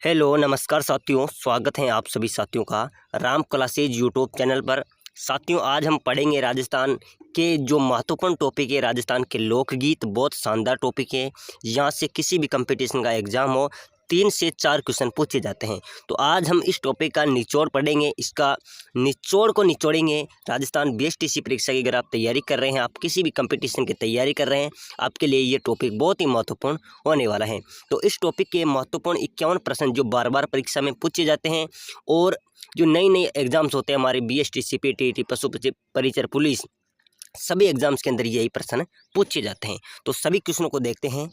Hello नमस्कार साथियों, स्वागत है आप सभी साथियों का राम क्लासेज यूट्यूब चैनल पर। साथियों, आज हम पढ़ेंगे राजस्थान के जो महत्वपूर्ण टॉपिक है। राजस्थान के लोकगीत बहुत शानदार टॉपिक है। यहाँ से किसी भी कंपटीशन का एग्ज़ाम हो 3 से 4 क्वेश्चन पूछे जाते हैं। तो आज हम इस टॉपिक का निचोड़ पढ़ेंगे, इसका निचोड़ को निचोड़ेंगे। राजस्थान बीएसटीसी परीक्षा की अगर आप तैयारी कर रहे हैं, आप किसी भी कंपटीशन की तैयारी कर रहे हैं, आपके लिए ये टॉपिक बहुत ही महत्वपूर्ण होने वाला है। तो इस टॉपिक के महत्वपूर्ण 51 प्रश्न जो बार बार परीक्षा में पूछे जाते हैं और जो नई नई एग्जाम्स होते हैं हमारे बीएसटीसी, पीटीईटी, पशु परिचर, पुलिस, सभी एग्जाम्स के अंदर यही प्रश्न पूछे जाते हैं। तो सभी क्वेश्चनों को देखते हैं।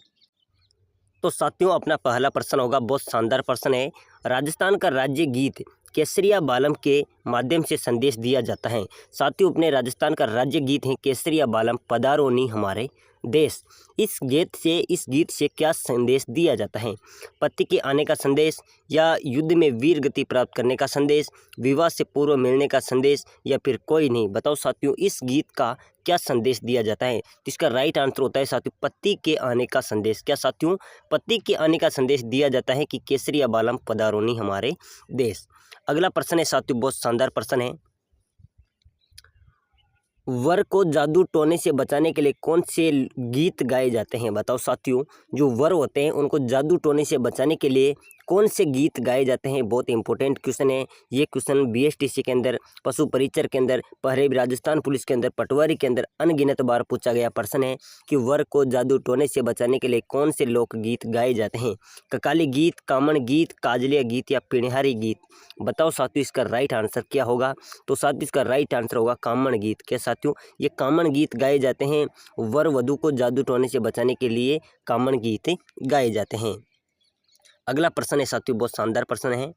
तो साथियों, अपना पहला प्रश्न होगा, बहुत शानदार प्रश्न है। राजस्थान का राज्य गीत केसरिया बालम के माध्यम से संदेश दिया जाता है। साथियों, अपने राजस्थान का राज्य गीत है केसरिया बालम पधारो नी हमारे देश। इस गीत से क्या संदेश दिया जाता है? पति के आने का संदेश, या युद्ध में वीर गति प्राप्त करने का संदेश, विवाह से पूर्व मिलने का संदेश, या फिर कोई नहीं? बताओ साथियों, इस गीत का क्या संदेश दिया जाता है? तो इसका राइट आंसर होता है साथियों, पति के आने का संदेश। क्या साथियों? पति के आने का संदेश दिया जाता है कि केसरिया बालम पधारो नी हमारे देश। अगला प्रश्न है साथियों, बहुत शानदार प्रश्न है। वर को जादू टोने से बचाने के लिए कौन से गीत गाए जाते हैं? बताओ साथियों, जो वर होते हैं उनको जादू टोने से बचाने के लिए कौन से गीत गाए जाते हैं? बहुत इंपॉर्टेंट क्वेश्चन है ये। क्वेश्चन बीएसटीसी के अंदर, पशु परिचर के अंदर, पहले भी राजस्थान पुलिस के अंदर, पटवारी के अंदर अनगिनत बार पूछा गया प्रश्न है कि वर को जादू टोने से बचाने के लिए कौन से लोकगीत गाए जाते हैं? ककाली गीत, कामण गीत, काजलिया गीत, या पिणहारी गीत? बताओ साथियों, इसका राइट आंसर क्या होगा? तो साथियों, इसका राइट आंसर होगा कामण गीत। क्या साथियों? ये कामण गीत गाए जाते हैं, वर वधु को जादू टोने से बचाने के लिए कामण गीत गाए जाते हैं। अगला प्रश्न है साथियों, बहुत शानदार प्रश्न है।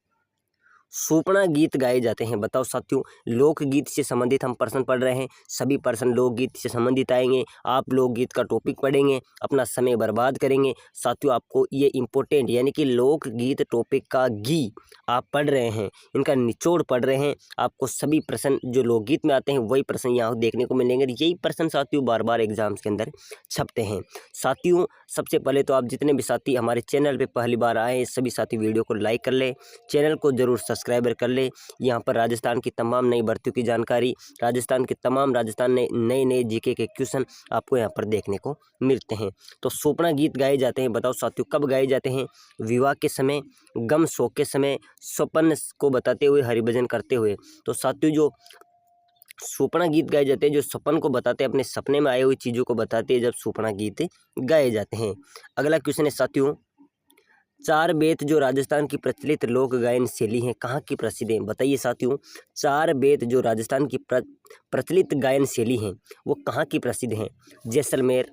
सूपना गीत गाए जाते हैं। बताओ साथियों, लोकगीत से संबंधित हम प्रश्न पढ़ रहे हैं, सभी प्रश्न लोकगीत से संबंधित आएंगे। आप लोकगीत का टॉपिक पढ़ेंगे, अपना समय बर्बाद करेंगे। साथियों, आपको ये इंपॉर्टेंट यानी कि लोकगीत टॉपिक का गी आप पढ़ रहे हैं, इनका निचोड़ पढ़ रहे हैं, आपको सभी प्रश्न जो लोकगीत में आते हैं वही प्रश्न यहाँ देखने को मिलेंगे। यही प्रश्न साथियों बार बार एग्जाम्स के अंदर छपते हैं। साथियों, सबसे पहले तो आप जितने भी साथी हमारे चैनल पर पहली बार आए हैं, सभी साथी वीडियो को लाइक कर ले, चैनल को जरूर सब्सक्राइबर कर ले। यहाँ पर राजस्थान की तमाम नई भर्तियों की जानकारी, राजस्थान में नए नए जीके के क्वेश्चन आपको यहाँ पर देखने को मिलते हैं। तो सूपना गीत गाए जाते हैं। बताओ साथियों, कब गाए जाते हैं? विवाह के समय, गम शोक के समय, स्वप्न को बताते हुए, हरिभजन करते हुए। तो साथियों, जो सूपना गीत गाए जाते हैं, जो सपन को बताते हैं, अपने सपने में आए हुई चीज़ों को बताते हैं, जब सूपना गीत गाए जाते हैं। अगला क्वेश्चन है साथियों, चार बेत जो राजस्थान की प्रचलित लोक गायन शैली है, कहाँ की प्रसिद्ध है? बताइए साथियों, चार बेत जो राजस्थान की प्रचलित गायन शैली है वो कहाँ की प्रसिद्ध है? जैसलमेर,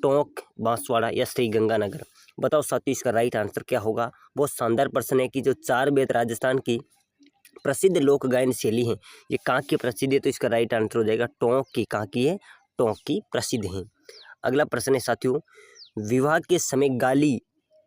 टोंक, बांसवाड़ा, या श्री गंगानगर? बताओ साथियों, इसका राइट आंसर क्या होगा? बहुत शानदार प्रश्न है कि जो चार बेत राजस्थान की प्रसिद्ध लोक गायन शैली है ये कहाँ की प्रसिद्ध है? तो इसका राइट आंसर हो जाएगा टोंक की। कहाँ की है? टोंक की प्रसिद्ध है। अगला प्रश्न है साथियों, विवाह के समय गाली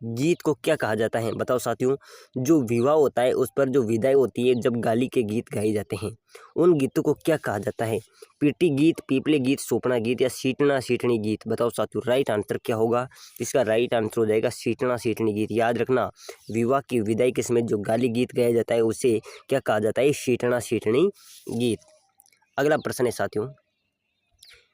गीत को क्या कहा जाता है? बताओ साथियों, जो विवाह होता है उस पर जो विदाई होती है, जब गाली के गीत गाए जाते हैं, उन गीतों को क्या कहा जाता है? पीटी गीत, पीपले गीत, सूपना गीत, या सीटना सीटनी गीत? बताओ साथियों, राइट आंसर क्या होगा? इसका राइट आंसर हो जाएगा सीटना सीटनी गीत। याद रखना, विवाह की विदाई के समय जो गाली गीत गाया जाता है उसे क्या कहा जाता है? सीटना सीटनी गीत। अगला प्रश्न है साथियों,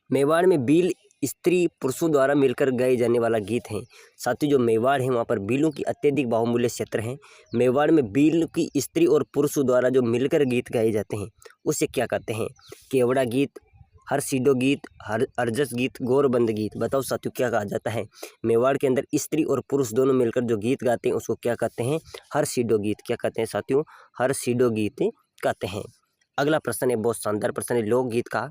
मेवाड़ में बील स्त्री पुरुषों द्वारा मिलकर गाए जाने वाला गीत है। साथियों, जो मेवाड़ है वहाँ पर बीलों की अत्यधिक बाहुमूल्य क्षेत्र है। मेवाड़ में बील की स्त्री और पुरुषों द्वारा जो मिलकर गीत गाए जाते हैं उसे क्या कहते हैं? केवड़ा गीत, हरसिडो गीत, अरजस गीत, गोरबंद गीत? बताओ साथियों, क्या कहा जाता है? मेवाड़ के अंदर स्त्री और पुरुष दोनों मिलकर जो गीत गाते हैं उसको क्या कहते हैं? हरसिडो गीत। क्या कहते हैं साथियों? हरसिडो गीत कहते हैं। अगला प्रश्न है, बहुत शानदार प्रश्न है, लोकगीत का।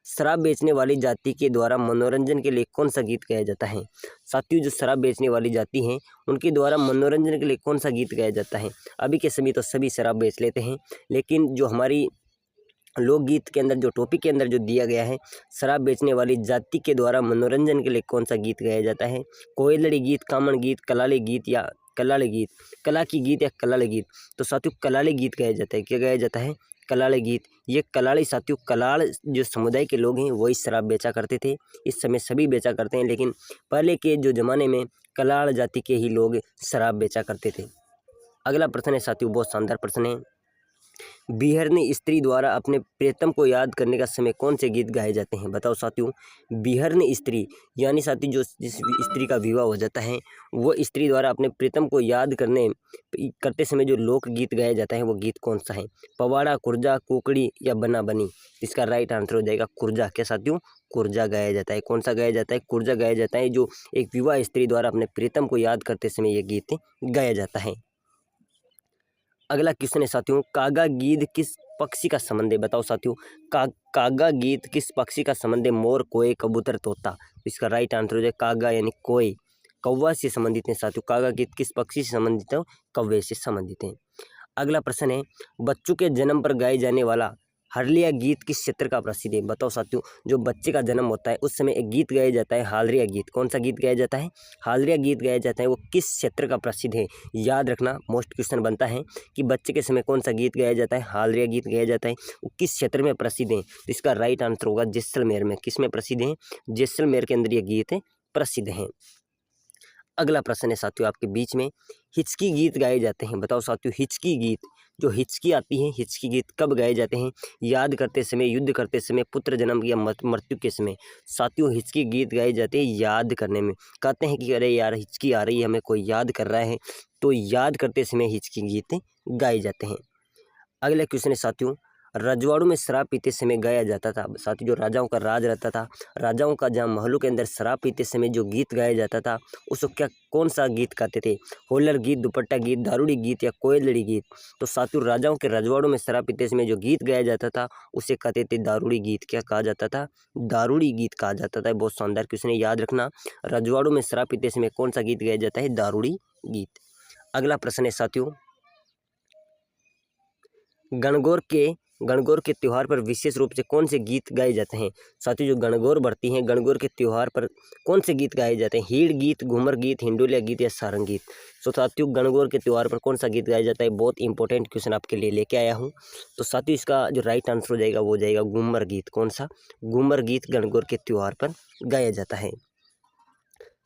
शराब बेचने वाली जाति के द्वारा मनोरंजन के लिए कौन सा गीत गाया जाता है? साथियों, जो शराब बेचने वाली जाति हैं उनके द्वारा मनोरंजन के लिए कौन सा गीत गाया जाता है? अभी के समय तो सभी शराब बेच लेते हैं, लेकिन जो हमारी लोकगीत के अंदर जो टॉपिक के अंदर जो दिया गया है, शराब बेचने वाली जाति के द्वारा मनोरंजन के लिए कौन सा गीत गाया जाता है? कोयलड़ी गीत, कामण गीत, कलाली गीत, या कलाली गीत? कला की गीत या कलाली गीत? तो साथियों, कलाली गीत गाया जाता है। क्या गाया जाता है? कलाली गीत। ये कलाली साथियों, कलाल जो समुदाय के लोग हैं वही शराब बेचा करते थे। इस समय सभी बेचा करते हैं, लेकिन पहले के जो ज़माने में कलाल जाति के ही लोग शराब बेचा करते थे। अगला प्रश्न है साथियों, बहुत शानदार प्रश्न है। बिहरनी स्त्री द्वारा अपने प्रियतम को याद करने का समय कौन से गीत गाए जाते हैं? बताओ साथियों। बिहरनी स्त्री यानी साथी जो जिस स्त्री का विवाह हो जाता है वो स्त्री द्वारा अपने प्रियतम को याद करते समय जो लोकगीत गाया जाता है वो गीत कौन सा है? पवाड़ा, कुर्जा, कुकड़ी या बना बनी? इसका राइट आंसर हो जाएगा कुर्जा। क्या साथियों? कुर्जा गाया जाता है। कौन सा गाया जाता है? कुर्जा गाया जाता है, जो एक विवाह स्त्री द्वारा अपने प्रियतम को याद करते समय ये गीत गाया जाता है। अगला क्वेश्चन है साथियों, कागा गीत किस पक्षी का संबंध है? बताओ साथियों। कागा गीत किस पक्षी का संबंध है? मोर, कोय, कबूतर, तोता? इसका राइट आंसर हो जाए कागा यानी कोय, कौवा से संबंधित है साथियों। कागा गीत किस पक्षी से संबंधित है? कौवे से संबंधित है। अगला प्रश्न है, बच्चों के जन्म पर गाए जाने वाला हारलिया गीत किस क्षेत्र का प्रसिद्ध है? बताओ साथियों। जो बच्चे का जन्म होता है उस समय एक गीत गाया जाता है हालरिया गीत। कौन सा गीत गाया जाता है? हालरिया गीत गाया जाता है। वो किस क्षेत्र का प्रसिद्ध है? याद रखना, मोस्ट क्वेश्चन बनता है कि बच्चे के समय कौन सा गीत गाया जाता है? हालरिया गीत गाया जाता है। वो किस क्षेत्र में प्रसिद्ध है? तो इसका राइट आंसर होगा जैसलमेर में। किस में प्रसिद्ध है? जैसलमेर के अंदर ये गीत प्रसिद्ध है। अगला प्रश्न है साथियों आपके बीच में, हिचकी गीत गाए जाते हैं। बताओ साथियों, हिचकी गीत, जो हिचकी आती है, हिचकी गीत कब गाए जाते हैं? याद करते समय, युद्ध करते समय, पुत्र जन्म या मृत्यु के समय? साथियों हिचकी गीत गाए जाते हैं याद करने में। कहते हैं कि अरे यार हिचकी आ रही है, हमें कोई याद कर रहा है, तो याद करते समय हिचकी गीत गाए जाते हैं। अगला क्वेश्चन है साथियों, रजवाड़ों में शराब पीते समय गाया जाता था। साथियों जो राजाओं का राज रहता था, राजाओं का जहाँ महलों के अंदर शराब पीते समय जो गीत गाया जाता था उसको कौन सा गीत कहते थे? होलर गीत, दुपट्टा गीत, दारूड़ी गीत या कोयलड़ी गीत? तो साथियों राजाओं के रजवाड़ों में शराब पीते समय जो गीत गाया जाता था उसे कहते थे दारूड़ी गीत। क्या कहा जाता था? दारूड़ी गीत कहा जाता था। बहुत शानदार क्वेश्चन है, याद रखना। रजवाड़ों में शराब पीते समय कौन सा गीत गाया जाता है? दारूड़ी गीत। अगला प्रश्न है साथियों, गणगौर के त्यौहार पर विशेष रूप से कौन से गीत गाए जाते हैं? साथियों जो गणगौर बढ़ती हैं, गणगौर के त्यौहार पर कौन से गीत गाए जाते हैं? हीड़ गीत, घूमर गीत, हिंडोलिया गीत या सारंग गीत? तो साथियों गणगौर के त्यौहार पर कौन सा गीत गाया जाता है? बहुत इंपॉर्टेंट क्वेश्चन आपके लिए लेके आया हूँ। तो साथियों इसका जो राइट आंसर हो जाएगा वो हो जाएगा घूमर गीत। कौन सा? घूमर गीत गणगौर के त्यौहार पर गाया जाता है।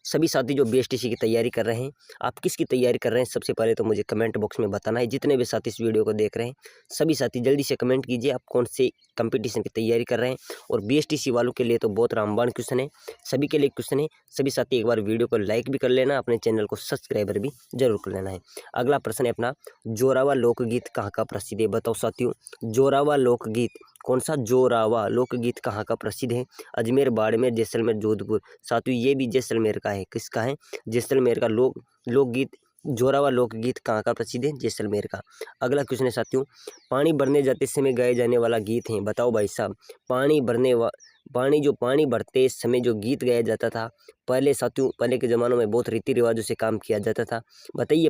सभी साथी जो बीएसटीसी की तैयारी कर रहे हैं, आप किसकी तैयारी कर रहे हैं सबसे पहले तो मुझे कमेंट बॉक्स में बताना है। जितने भी साथी इस वीडियो को देख रहे हैं सभी साथी जल्दी से कमेंट कीजिए आप कौन से कंपटीशन की तैयारी कर रहे हैं। और बीएसटीसी वालों के लिए तो बहुत रामबाण क्वेश्चन है, सभी के लिए क्वेश्चन है। सभी साथी एक बार वीडियो को लाइक भी कर लेना, अपने चैनल को सब्सक्राइबर भी जरूर कर लेना है। अगला प्रश्न है अपना, जोरावा लोकगीत कहाँ का प्रसिद्ध है? बताओ साथियों, जोरावा लोकगीत कौन सा? जोरावा लोकगीत कहाँ का प्रसिद्ध है? अजमेर, बाड़मेर, जैसलमेर, जोधपुर? साथियों ये भी जैसलमेर का है। किसका है? जैसलमेर का लोकगीत। जोरावा लोकगीत कहाँ का प्रसिद्ध है? जैसलमेर का। अगला क्वेश्चन है साथियों, पानी भरने जाते समय गाए जाने वाला गीत है। बताओ भाई साहब, पानी भरते समय जो गीत गाया जाता था पहले साथियों, पहले के ज़मानों में बहुत रीति रिवाजों से काम किया जाता था। बताइए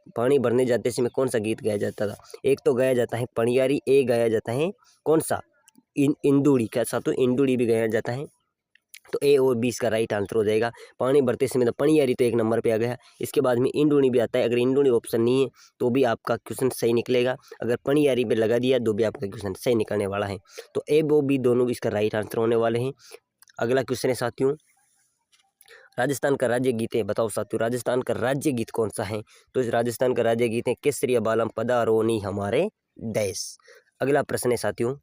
पानी भरने जाते समय कौन सा गीत गाया जाता था? एक तो गाया जाता है पणियारी, एक गाया जाता है कौन सा? इंदुड़ी। क्या साथियों? इंदुड़ी भी गाया जाता है। तो ए और बी इसका राइट आंसर हो जाएगा। पानी भरते समय तो पणियारी तो एक नंबर पे आ गया, इसके बाद में इंदुड़ी भी आता है। अगर इंदुड़ी ऑप्शन नहीं है तो भी आपका क्वेश्चन सही निकलेगा, अगर पणियारी पे लगा दिया तो भी आपका क्वेश्चन सही निकलने वाला है। तो ए वो बी दोनों भी इसका राइट आंसर होने वाले हैं। अगला क्वेश्चन है साथियों, राजस्थान का राज्य गीत है। बताओ साथियों राजस्थान का राज्य गीत कौन सा है? तो इस राजस्थान का राज्य गीत है केसरिया बालम पदारोनी हमारे देश। अगला प्रश्न है साथियों,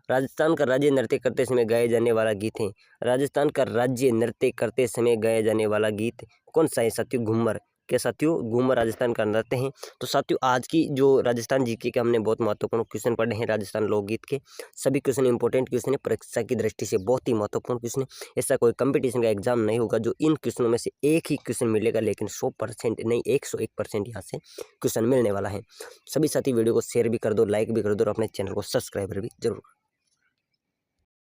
राजस्थान का राज्य नृत्य करते समय गाए जाने वाला गीत है। राजस्थान का राज्य नृत्य करते समय गाया जाने वाला गीत कौन सा है साथियों? घूमर। क्या साथियों? घूमर राजस्थान का नृत्य है। तो साथियों आज की जो राजस्थान जीके के हमने बहुत महत्वपूर्ण क्वेश्चन पढ़े हैं राजस्थान लोकगीत के, सभी क्वेश्चन इंपॉर्टेंट क्वेश्चन है, परीक्षा की दृष्टि से बहुत ही महत्वपूर्ण क्वेश्चन है। ऐसा कोई कंपटीशन का एग्जाम नहीं होगा जो इन क्वेश्चनों में से एक ही क्वेश्चन मिलेगा, लेकिन 100% नहीं 101% यहाँ से क्वेश्चन मिलने वाला है। सभी साथी वीडियो को शेयर भी कर दो, लाइक भी कर दो और अपने चैनल को सब्सक्राइबर भी जरूर